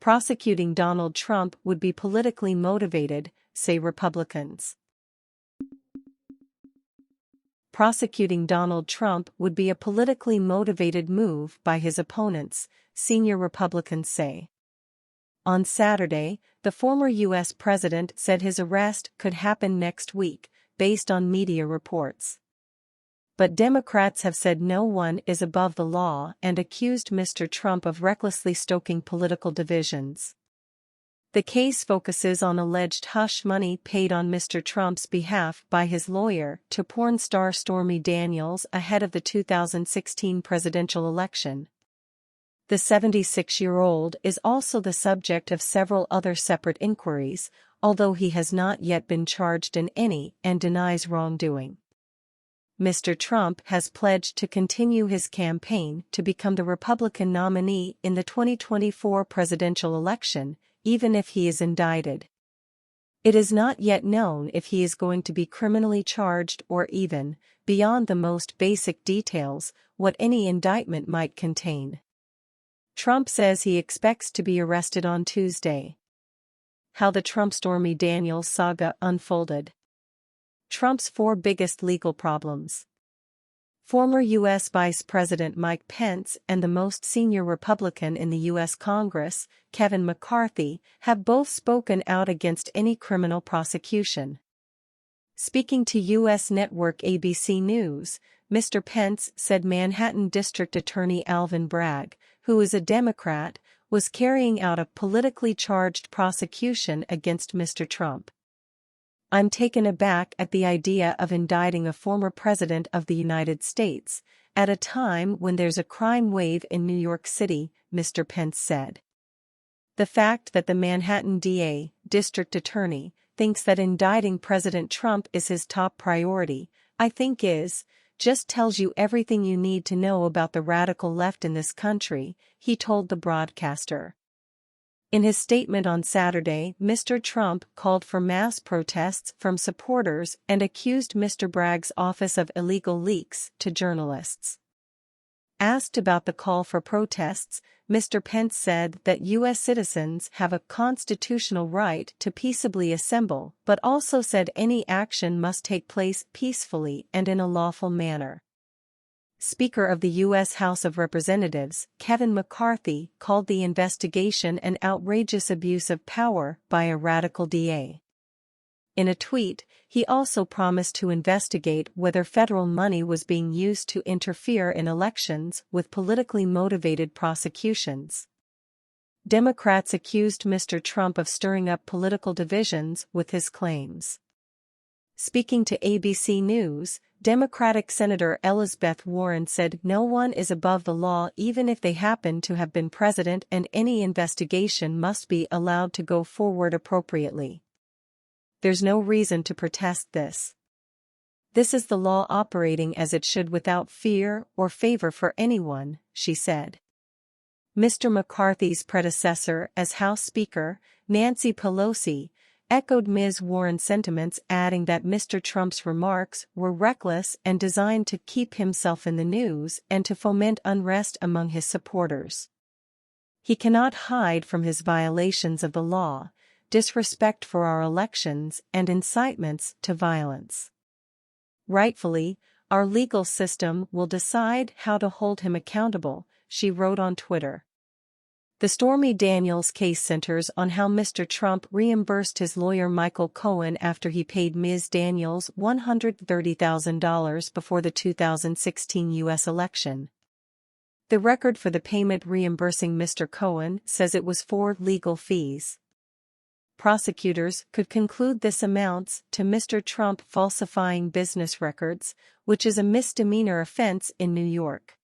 Prosecuting Donald Trump would be politically motivated, say Republicans. Prosecuting Donald Trump would be a politically motivated move by his opponents, senior Republicans say. On Saturday, the former U.S. president said his arrest could happen next week, based on media reports. But Democrats have said no one is above the law and accused Mr. Trump of recklessly stoking political divisions. The case focuses on alleged hush money paid on Mr. Trump's behalf by his lawyer to porn star Stormy Daniels ahead of the 2016 presidential election. The 76-year-old is also the subject of several other separate inquiries, although he has not yet been charged in any and denies wrongdoing. Mr. Trump has pledged to continue his campaign to become the Republican nominee in the 2024 presidential election, even if he is indicted. It is not yet known if he is going to be criminally charged or even, beyond the most basic details, what any indictment might contain. Trump says he expects to be arrested on Tuesday. How the Trump-Stormy Daniels saga unfolded. Trump's four biggest legal problems. Former U.S. Vice President Mike Pence and the most senior Republican in the U.S. Congress, Kevin McCarthy, have both spoken out against any criminal prosecution. Speaking to U.S. network ABC News, Mr. Pence said Manhattan District Attorney Alvin Bragg, who is a Democrat, was carrying out a politically charged prosecution against Mr. Trump. "I'm taken aback at the idea of indicting a former president of the United States, at a time when there's a crime wave in New York City," Mr. Pence said. The fact that the Manhattan DA, district attorney, thinks that indicting President Trump is his top priority, I think just tells you everything you need to know about the radical left in this country, he told the broadcaster. In his statement on Saturday, Mr. Trump called for mass protests from supporters and accused Mr. Bragg's office of illegal leaks to journalists. Asked about the call for protests, Mr. Pence said that U.S. citizens have a constitutional right to peaceably assemble, but also said any action must take place peacefully and in a lawful manner. Speaker of the U.S. House of Representatives, Kevin McCarthy, called the investigation an outrageous abuse of power by a radical DA. In a tweet, he also promised to investigate whether federal money was being used to interfere in elections with politically motivated prosecutions. Democrats accused Mr. Trump of stirring up political divisions with his claims. Speaking to ABC News, Democratic Senator Elizabeth Warren said no one is above the law even if they happen to have been president, and any investigation must be allowed to go forward appropriately. "There's no reason to protest this. This is the law operating as it should without fear or favor for anyone," she said. Mr. McCarthy's predecessor as House Speaker, Nancy Pelosi, echoed Ms. Warren's sentiments, adding that Mr. Trump's remarks were reckless and designed to keep himself in the news and to foment unrest among his supporters. "He cannot hide from his violations of the law, disrespect for our elections, and incitements to violence. Rightfully, our legal system will decide how to hold him accountable," she wrote on Twitter. The Stormy Daniels case centers on how Mr. Trump reimbursed his lawyer Michael Cohen after he paid Ms. Daniels $130,000 before the 2016 U.S. election. The record for the payment reimbursing Mr. Cohen says it was for legal fees. Prosecutors could conclude this amounts to Mr. Trump falsifying business records, which is a misdemeanor offense in New York.